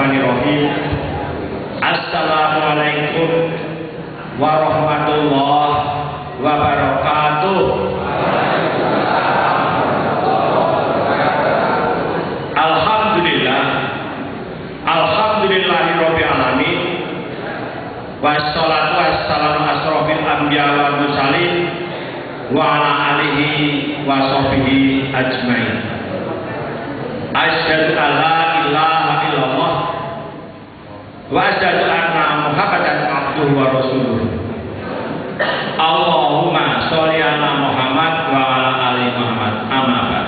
Bismillahirrahmanirrahim. Assalamualaikum warahmatullahi wabarakatuh. Alhamdulillah, alhamdulillahirabbil alamin. Wassalatu wassalamu asrofil anbiya wal mursalin wa ala alihi wa sahbihi ajmain. Asyhadu an la ilaha illallah wa asyhadu anna Muhammadan abduhu wa rasuluh. Allahumma sholli ala Muhammad wa ala ali Muhammad. Amma ba'd.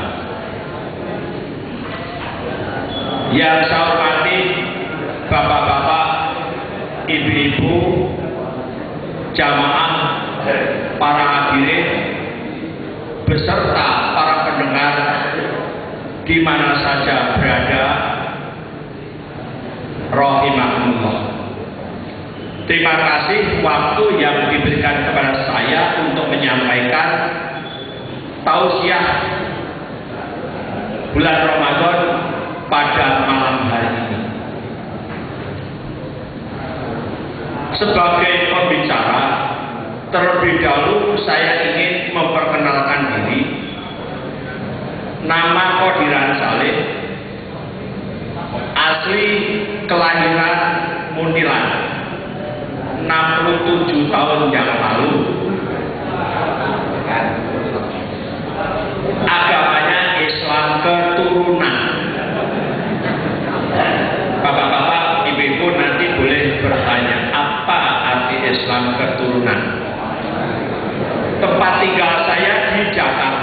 Yang saya hormati bapak-bapak, ibu-ibu, jamaah, para hadirin beserta para pendengar di mana saja berada, rahimakumullah. Terima kasih waktu yang diberikan kepada saya untuk menyampaikan tausiah bulan Ramadan pada malam hari ini. Sebagai pembicara, terlebih dahulu saya ingin memperkenalkan diri. Nama Qodiran Saleh, asli kelahiran Muntilan, 67 tahun yang lalu. Agamanya Islam keturunan. Bapak-bapak, ibu-ibu nanti boleh bertanya, apa arti Islam keturunan? Tempat tinggal saya di Jakarta.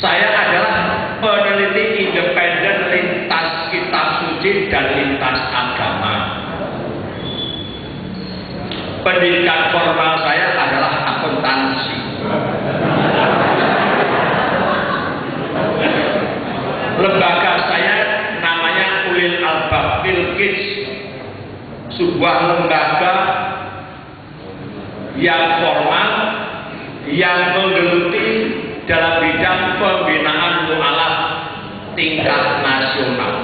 Saya adalah peneliti independen lintas kitab suci dan lintas agama. Pendidikan formal saya adalah akuntansi. Lembaga saya namanya Ulil Albab Filkis, sebuah lembaga yang formal yang menggeluti dalam bidang pembinaan mu'alaf tingkat nasional.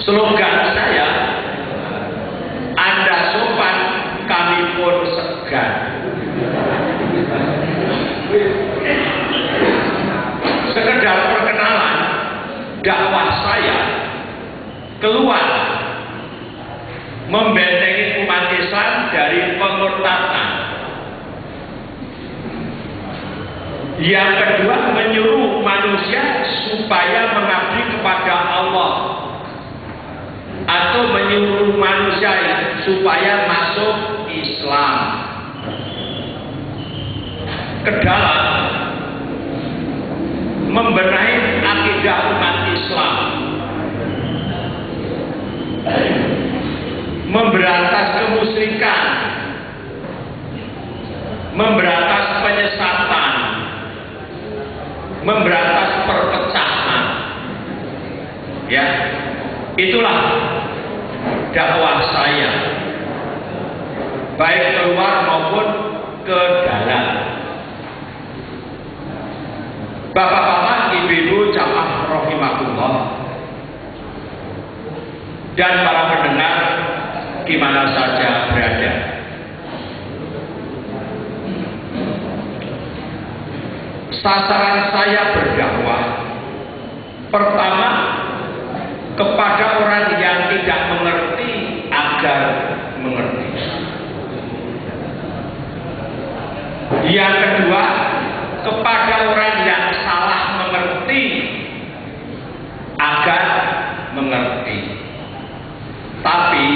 Slogan saya, Anda sopan, kami pun segan. Sekedar perkenalan, dakwah saya keluar membentengi umat Islam dari pemurtadan. Yang kedua, menyuruh manusia supaya mengabdi kepada Allah, atau menyuruh manusia supaya masuk Islam. Kedalam membenahi akidah umat Islam, memberantas kemusyrikan, memberantas penyesatan, memberantas perpecahan. Ya, itulah dakwah saya, baik keluar maupun ke dalam. Bapak-bapak, ibu-ibu, jamaah rahimakumullah, dan para pendengar di mana saja berada. Sasaran saya berdakwah pertama kepada orang yang tidak mengerti agar mengerti. Yang kedua, kepada orang yang salah mengerti agar mengerti. Tapi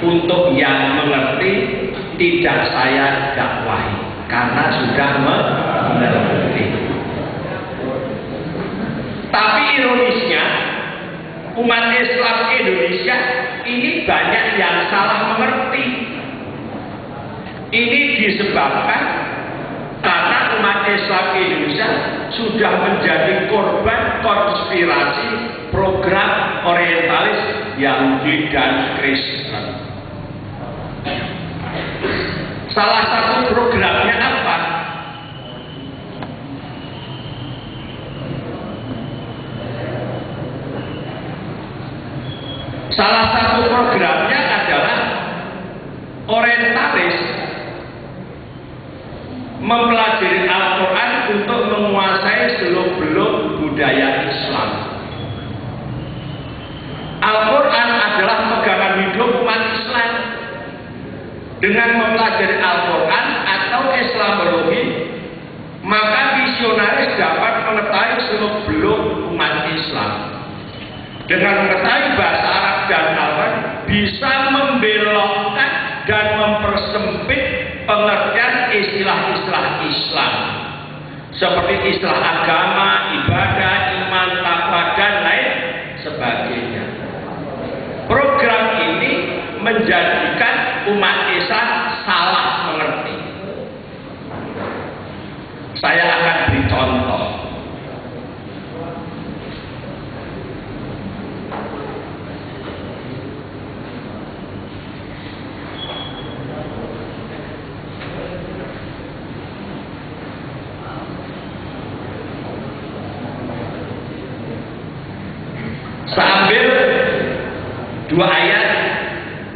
untuk yang mengerti tidak saya dakwahi karena sudah mengerti. Tapi ironisnya, umat Islam Indonesia ini banyak yang salah mengerti. Ini disebabkan karena umat Islam Indonesia sudah menjadi korban konspirasi program orientalis Yahudi dan Kristen. Salah satu programnya apa? orientalis mempelajari Al-Quran untuk menguasai seluk-beluk budaya Islam. Al-Quran adalah pegangan hidup umat Islam. Dengan mempelajari Al-Quran atau Islamologi, maka visionaris dapat mengetahui seluk-beluk umat Islam. Dengan mengetahui bahasa Arab dan Al-Quran, bisa membelokkan dan mempersempit pengertian istilah-istilah Islam, seperti istilah agama, ibadah, iman, takwa, dan lain sebagainya. Program ini menjadikan umat Islam salah mengerti. Saya akan beri contoh. Saya ambil dua ayat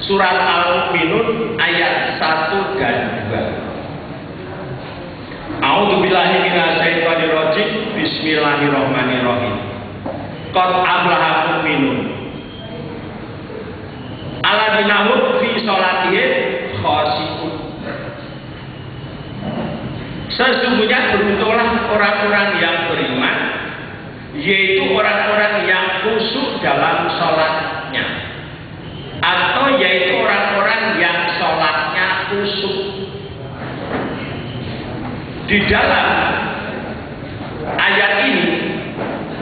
surat Al-Mu'minun ayat 1 dan 2. A'udzubillahi minasyaitonir rajim. Bismillahirrahmanirrahim. Qad aflahal mu'minun alladzina hum fi sholatihim khashi'un. Sesungguhnya beruntunglah orang-orang yang beriman, yaitu orang-orang yang khusyuk dalam sholatnya, atau yaitu orang-orang yang sholatnya khusyuk. Di dalam ayat ini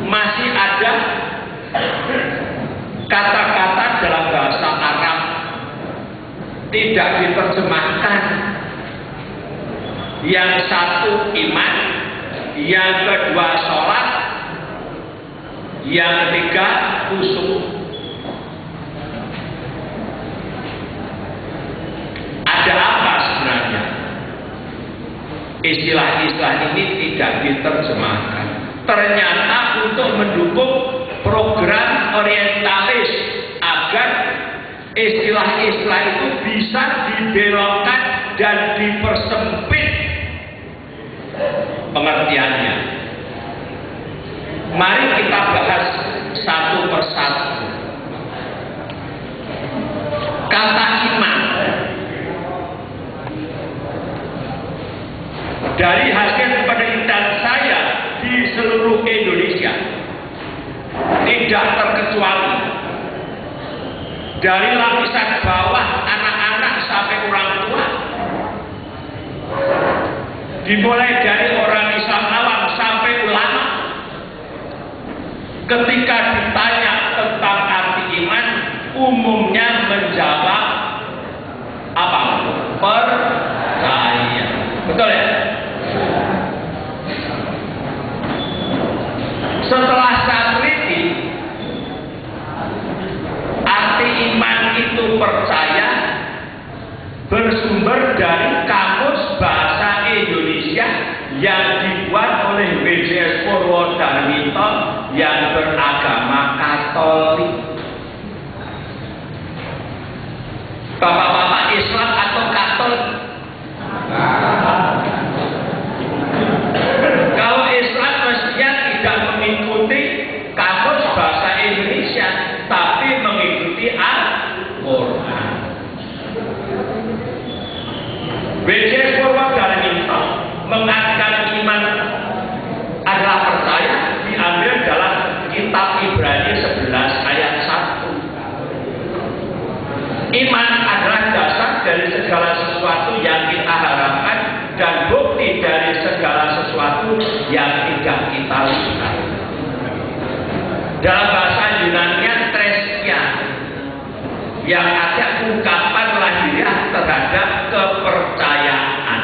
masih ada kata-kata dalam bahasa Arab tidak diterjemahkan. Yang satu iman, yang kedua sholat, yang ketiga khusyuk. Ada apa sebenarnya? Istilah-istilah ini tidak diterjemahkan. Ternyata untuk mendukung program orientalis agar istilah-istilah itu bisa dibelokkan dan dipersempit pengertiannya. Mari kita bahas satu persatu. Kata iman, dari hasil penelitian saya di seluruh Indonesia, tidak terkecuali dari lapisan bawah anak-anak sampai orang tua, dimulai dari orang Islam awam sampai ulama, ketika ditanya tentang arti iman, umumnya menjawab apa? Percaya. Betul ya? Setelah saya teliti, arti iman itu percaya bersumber dari Kamus Bahasa Indonesia yang dibuat oleh W.J.S. Purwodarmito yang beragama Katolik. Bapak-bapak Islam atau Katolik? Kalau Islam mestinya tidak mengikuti Kamus Bahasa Indonesia, tapi mengikuti Al-Quran. W.J.S. Purwodarmito mengatakan iman adalah percaya, diambil dalam kitab Ibrani 11 ayat 1. Iman adalah dasar dari segala sesuatu yang kita harapkan dan bukti dari segala sesuatu yang tidak kita lihat. Dalam bahasa Yunani treskia, yang ada ungkapan lahiriah terhadap kepercayaan.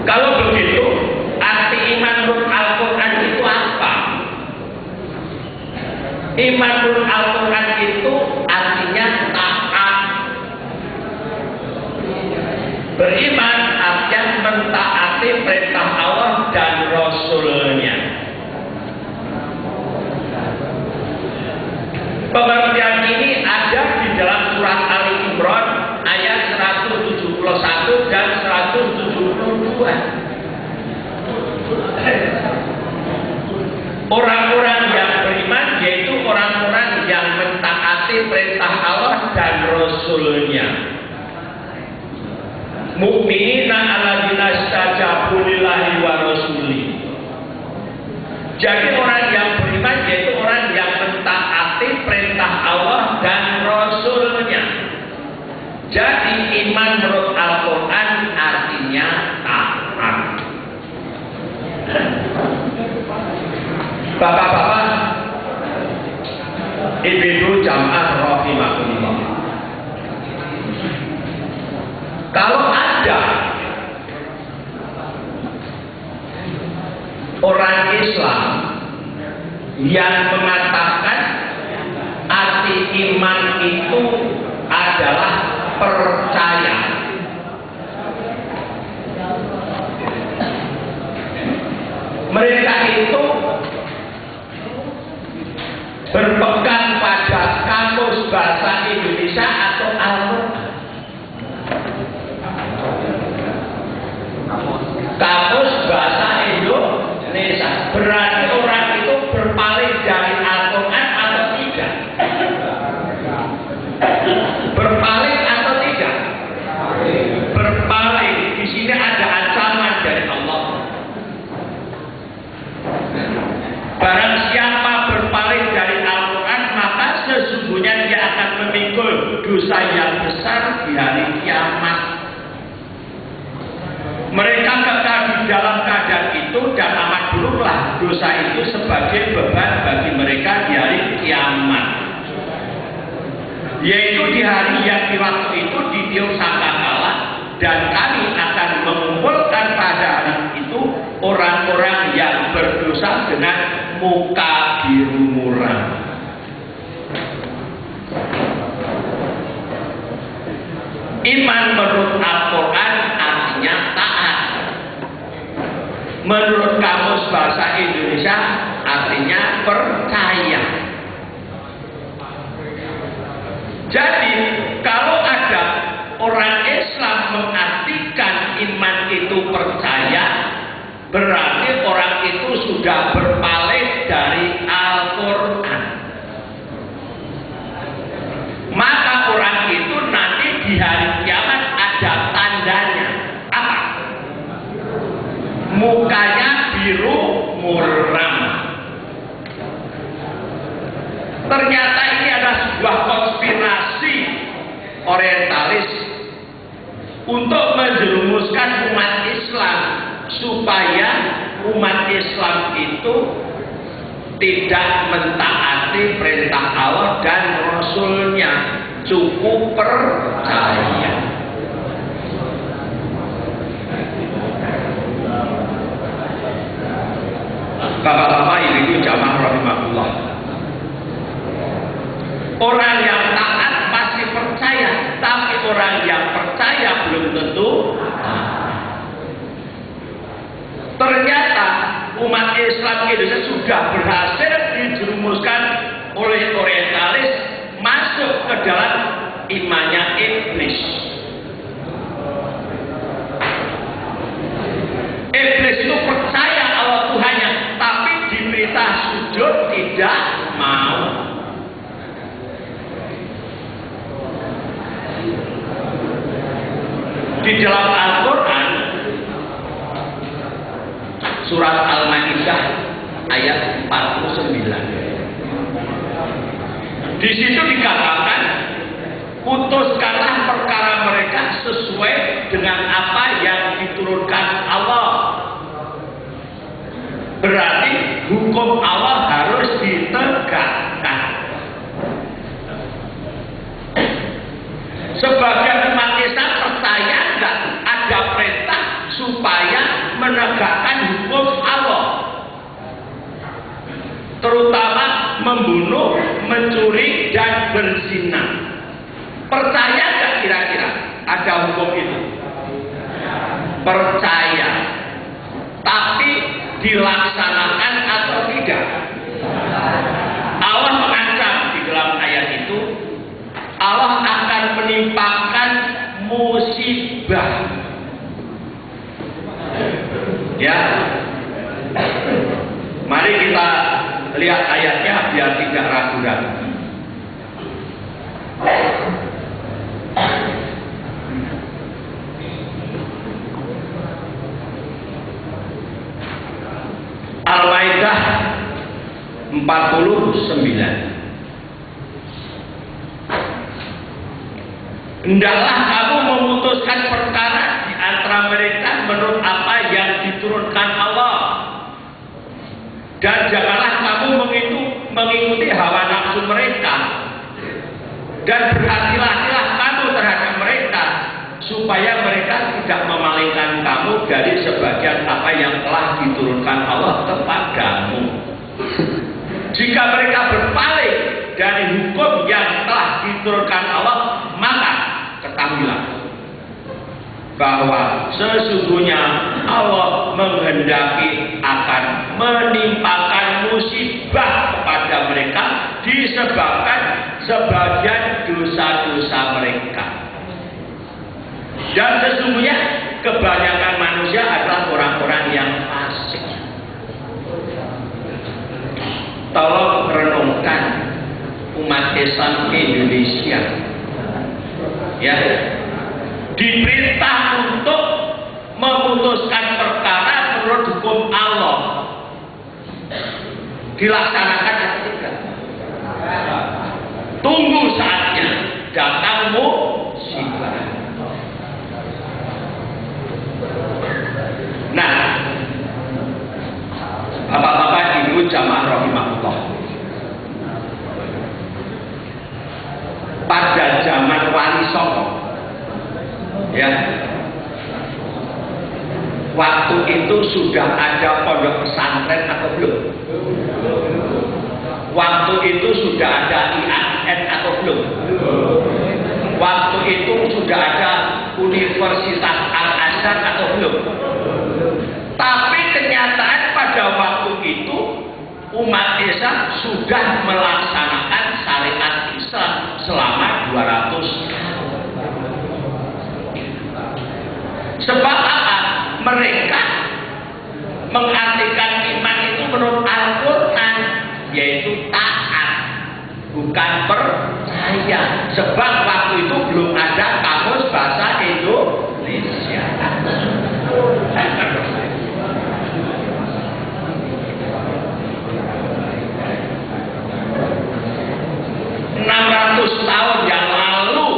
Kalau begitu, arti iman menurut Al-Quran itu apa? Iman menurut Al-Quran itu artinya taat. Beriman artinya mentaati perintah Allah dan Rasulnya. Pengertian ini ada di dalam surat Ali Imran ayat 171 dan 172. Orang-orang yang beriman yaitu orang-orang yang mentaati perintah Allah dan Rasul-Nya. Mu'minina alladzina istajabu lillahi wa rasuli. Jadi orang yang beriman yaitu orang yang mentaati perintah Allah dan Rasul-Nya. Jadi iman menurut Al-Quran artinya taat. Bapak-bapak, ibu-ibu jamaah rahimakumullah. Kalau ada orang Islam yang mengatakan arti iman itu adalah percaya, mereka itu berpegang pada kamus bahasa Indonesia atau Al-Quran. Kamus bahasa Indonesia berarti orang itu berpaling dari Al-Quran atau tidak? Berpaling atau tidak? Berpaling. Di sini ada ancaman dari Allah. Barang siapa berpaling dari Al-Quran, maka sesungguhnya dia akan memikul dosa yang besar di hari kiamat. Mereka kekal di dalam keadaan itu dan amat buruklah dosa itu sebagai beban bagi mereka di hari kiamat. Yaitu di hari yang di waktu itu ditiup sangkakala, dan kami akan mengumpulkan pada hari itu orang-orang yang berdosa dengan muka biru muram. Iman menurut Al-Quran artinya taat. Menurut kamus bahasa Indonesia artinya percaya. Jadi kalau ada orang Islam mengartikan iman itu percaya, berarti orang itu sudah berpaling dari Al-Quran. Maka orang itu nanti di hari kiamat ada tandanya. Apa? Mukanya biru muram. Ternyata ini adalah sebuah konspirasi orientalis untuk menjerumuskan umat Islam supaya umat Islam itu tidak mentaati perintah Allah dan Rasul-Nya, cukup percaya. Bapak-bapak, ibu-ibu jamaah rahimahullah. Orang yang taat pasti percaya, tapi orang yang percaya belum tentu. Ternyata umat Islam Indonesia sudah berhasil dijerumuskan oleh orientalis masuk ke dalam imannya iblis. Iblis itu percaya Allah Tuhannya, tapi diperintah sujud tidak mau. Di dalam Al-Quran surat Al-Maidah ayat 49. Di situ dikatakan, putuskanlah perkara mereka sesuai dengan apa yang diturunkan Allah. Berarti hukum Allah harus ditegakkan. Sebagai umat Islam percaya enggak ada perintah supaya menegakkan hukum Allah, terutama membunuh, mencuri, dan berzina. Percaya nggak kira-kira ada hukum itu? Percaya, tapi dilaksanakan atau tidak? Allah mengancam di dalam ayat musibah. Ya, mari kita lihat ayatnya biar tidak ragu-ragu. Al-Maidah 49. Hendaklah kamu memutuskan perkara di antara mereka menurut apa yang diturunkan Allah, dan janganlah kamu mengikuti hawa nafsu mereka, dan berhati-hatilah kamu terhadap mereka supaya mereka tidak memalingkan kamu dari sebagian apa yang telah diturunkan Allah kepadamu. Jika mereka berpaling dari hukum yang telah diturunkan Allah, maka ketahuilah bahwa sesungguhnya Allah menghendaki akan menimpakan musibah kepada mereka disebabkan sebagian dosa-dosa mereka. Dan sesungguhnya kebanyakan manusia adalah orang-orang yang fasik. Tolong renungkan umat Islam Indonesia, ya, diperintah untuk memutuskan perkara menurut hukum Allah, dilaksanakan atau tidak? Tunggu saatnya datang musibah. Nah, bapak-bapak ibu jamaah rahimahullah, pada zaman Wali Songo, ya, waktu itu sudah ada pondok pesantren atau belum? Waktu itu sudah ada IAIN atau belum? Waktu itu sudah ada Universitas Al-Azhar atau belum? Tapi kenyataan pada waktu itu umat Islam sudah melaksanakan syariat Islam selama 200 tahun. Sebab apa? Mereka mengartikan iman itu menurut Al-Quran, yaitu taat, bukan percaya. Sebab waktu itu belum ada kamus bahasa Indonesia. 600 tahun yang lalu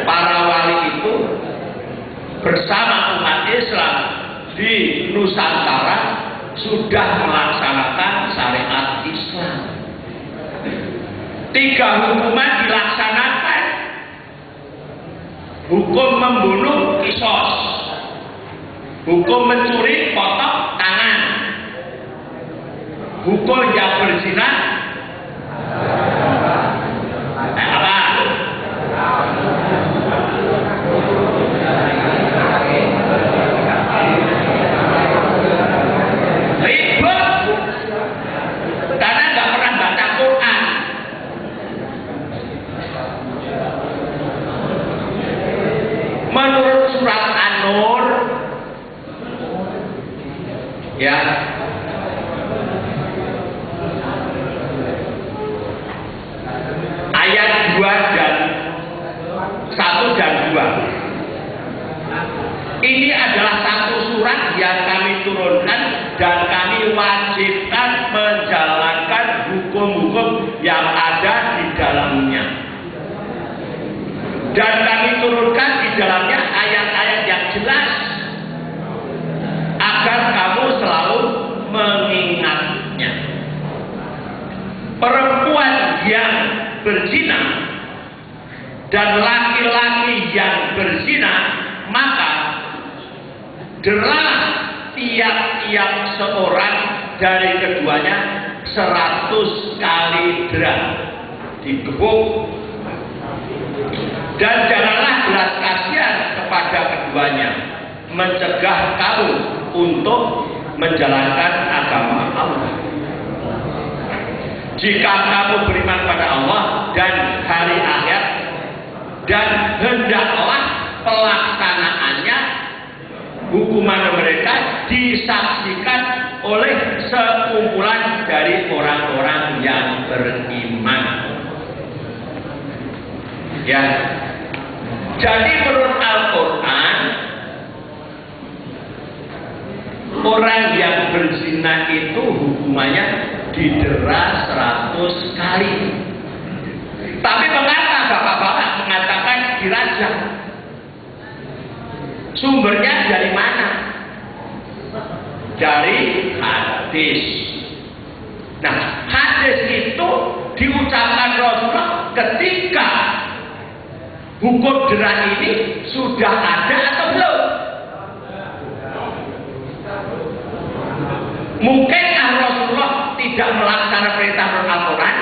para wali itu bersama umat Islam di Nusantara sudah melaksanakan syariat Islam. 3 hukuman dilaksanakan. Hukum membunuh kisos, hukum mencuri potong tangan, hukum yang berzina apa? Ribet karena nggak pernah baca Quran. Menurut surat An-Nur, ya, ayat 2 dan 1 dan 2. Ini adalah satu surat yang kami turunkan dan kami wajibkan menjalankan hukum-hukum yang ada di dalamnya. Dan kami turunkan di dalamnya ayat-ayat yang jelas agar kamu selalu mengingatnya. Perempuan yang berzina dan laki-laki yang berzina, maka derah tiap-tiap seorang dari keduanya 100 kali derah digebuk. Dan janganlah belas kasihan kepada keduanya, mencegah kamu untuk menjalankan agama Allah. Jika kamu beriman pada Allah dan hari akhir dan hendak pelaksanaannya hukuman mereka disaksikan oleh sekumpulan dari orang-orang yang beriman. Ya, jadi menurut Al-Quran, orang yang berzina itu hukumannya didera 100 kali. Tapi mengapa bapak-bapak mengatakan dirajam? Sumbernya dari mana? Dari hadis. Nah, hadis itu diucapkan Rasulullah ketika hukum dera ini sudah ada atau belum? Mungkin Rasulullah tidak melaksanakan perintah Al-Quran.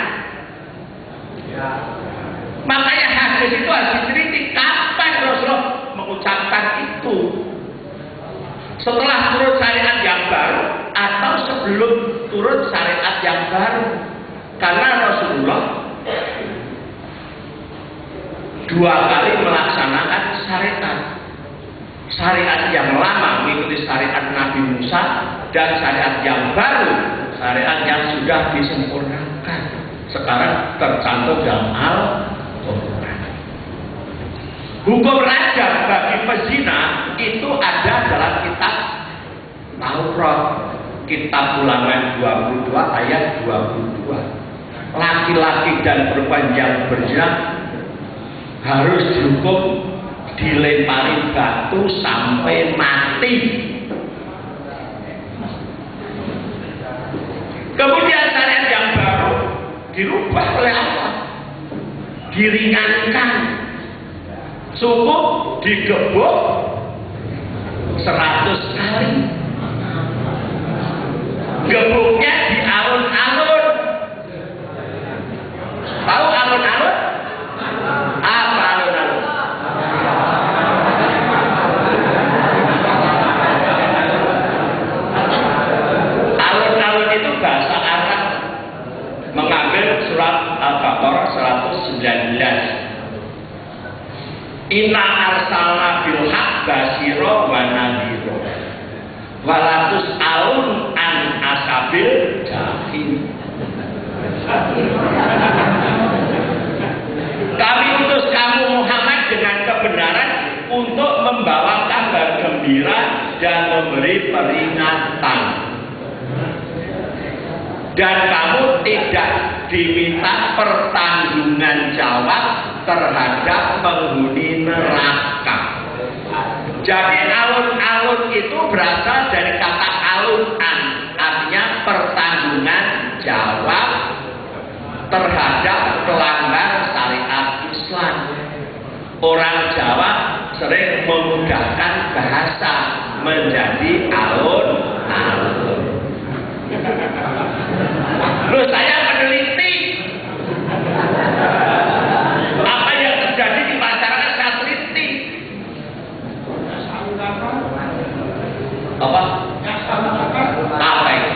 Makanya hadis itu harus diteliti kapan Rasulullah mengucapkan itu. Setelah turun syariat yang baru atau sebelum turun syariat yang baru. Karena Rasulullah 2 kali melaksanakan syariat. Syariat yang lama mengikuti syariat Nabi Musa dan syariat yang baru, syariat yang sudah disempurnakan. Sekarang tercantum dalam Al-Quran. Hukum rajam bagi pezina itu ada dalam kitab Taurat, kitab Ulangan 22 ayat 22. Laki-laki dan perempuan yang berzina harus dihukum dilempari batu sampai mati. Kemudian syariat yang baru dirubah oleh Allah, diringankan, cukup digebuk 100 kali. Gebuknya di alun-alun. Tahu alun-alun? Apa alun-alun? Alun-alun itu bahasa Arab, mengambil surat Al-Baqarah 119. Inna arsalna bil haq basira wa nadhira walatus alun an asabil jahim. Kami utus kamu Muhammad dengan kebenaran untuk membawa kabar gembira dan memberi peringatan. Dan kamu tidak diminta pertanggungan jawab terhadap penghuni neraka. Jadi alun-alun itu berasal dari kata alunan, artinya pertanggungan jawab terhadap pelanggar syariat Islam. Orang Jawa sering memudahkan bahasa menjadi alun-alun. Loh, saya meneliti apa yang terjadi di masyarakat, saya teliti. Apa? Apa itu?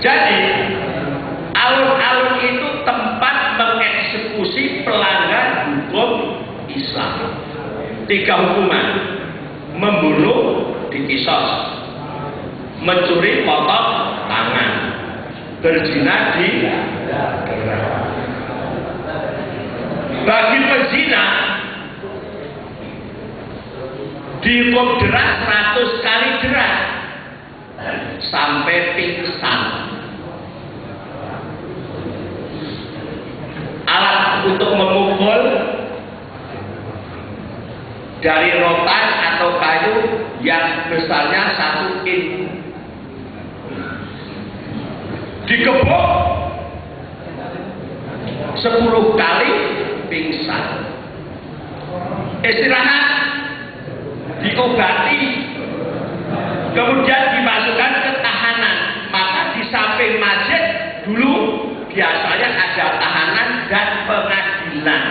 Jadi alun-alun itu tempat mengeksekusi pelanggar hukum Islam. 3 hukuman: membunuh dikisos, mencuri potong tangan, berzina didera. Bagi pezina dihukum dera 100 kali dera sampai pingsan. Alat untuk memukul dari rotan atau kayu yang besarnya 1 in. Digebuk 10 kali pingsan. Istirahat, diobati, kemudian dimasukkan ke tahanan. Maka di samping masjid dulu biasanya ada tahanan dan pengadilan.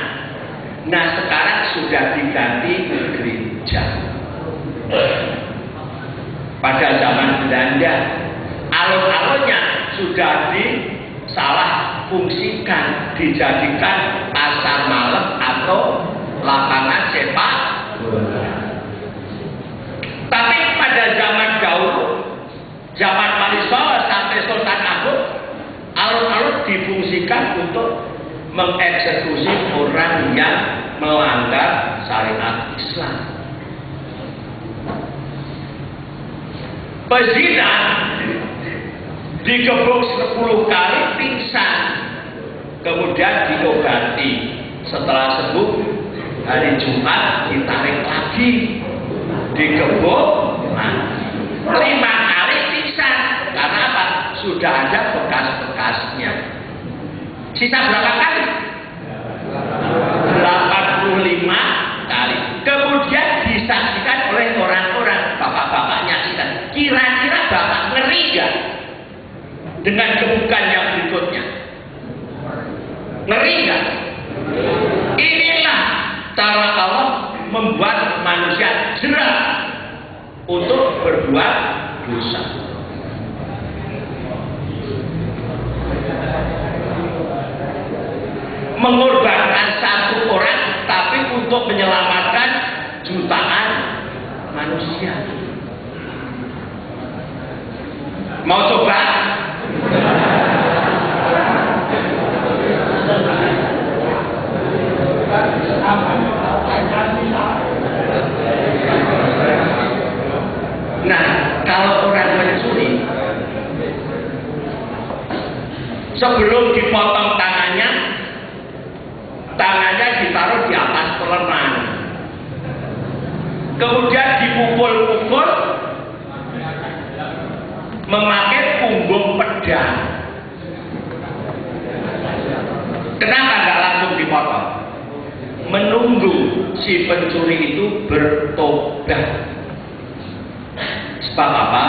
Nah, sekarang sudah diganti gereja. Pada zaman Belanda, alun-alunnya sudah disalah fungsikan, dijadikan pasar malam atau lapangan sepak bola. Tapi pada zaman dahulu, zaman Wali Songo sampai Sultan Agung, alun-alun difungsikan untuk mengeksekusi orang yang melanggar syariat Islam. Pezina digebuk 10 kali pingsan, kemudian diobati. Setelah sembuh, hari Jumat ditarik lagi, digebuk lagi. 5 kali pingsan. Karena apa? Sudah ada bekas-bekasnya. Sisa berapa kali? 85 kali. Kemudian disaksikan oleh orang-orang, bapak-bapak nyaksikan. Kira-kira bapak ngeri gak dengan gebukan yang berikutnya? Ngeri gak? Inilah cara Allah membuat manusia jerah untuk berbuat dosa. Mengorbankan satu orang tapi untuk menyelamatkan jutaan manusia. Mau coba? Nah, kalau orang mencuri, sebelum dipotong tangannya ditaruh di atas pelenan, kemudian dipukul-pukul memakai punggung pedang. Kenapa nggak langsung dipotong? Menunggu si pencuri itu bertobat. Sebab apa?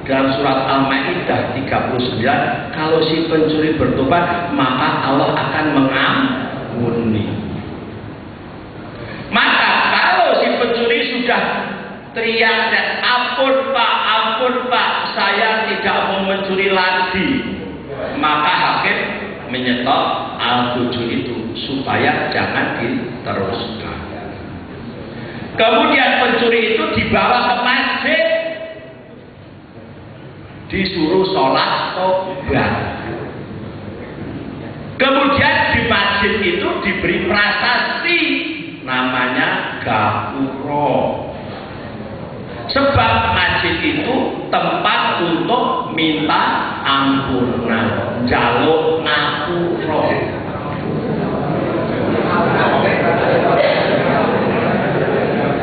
Dalam surat Al-Maidah 39, kalau si pencuri bertobat, maka Allah akan mengampuni. Maka kalau si pencuri sudah teriak dan ampun Pak, saya tidak mau mencuri lagi, maka hakim menyetop al-7 itu supaya jangan diteruskan. Kemudian pencuri itu dibawa ke masjid, disuruh sholat tobat. Kemudian di masjid itu diberi prasasti, namanya gapuro. Sebab masjid itu tempat untuk minta ampunan, jaluk ngapuro.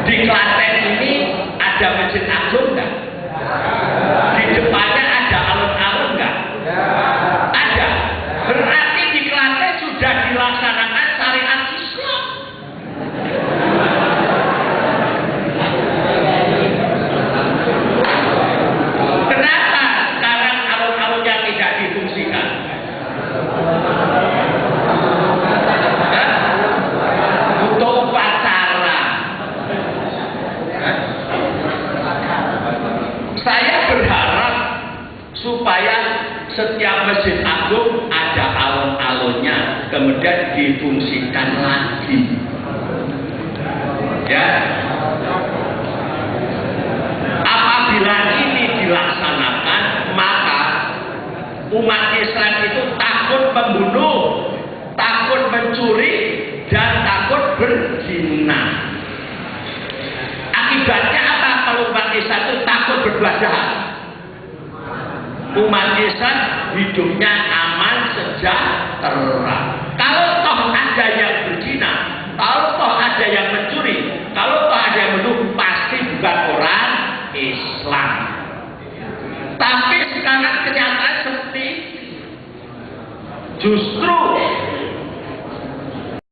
Di Klaten ini ada masjid agung nggak? Di depannya ada alun-alun nggak? Ada. Berarti di Klaten sudah dilaksanakan syariat Islam. Kenapa sekarang alun-alunnya tidak difungsikan? Untuk upacara. Saya berharap supaya setiap masjid agung ada alun-alunnya, kemudian difungsikan lagi. Ya. Apabila ini dilaksanakan, maka umat Islam itu takut membunuh, takut mencuri, dan takut berzina. Akibatnya apa kalau umat Islam itu takut berbuat jahat? Umat Islam hidupnya aman, sejahtera. Kalau toh ada yang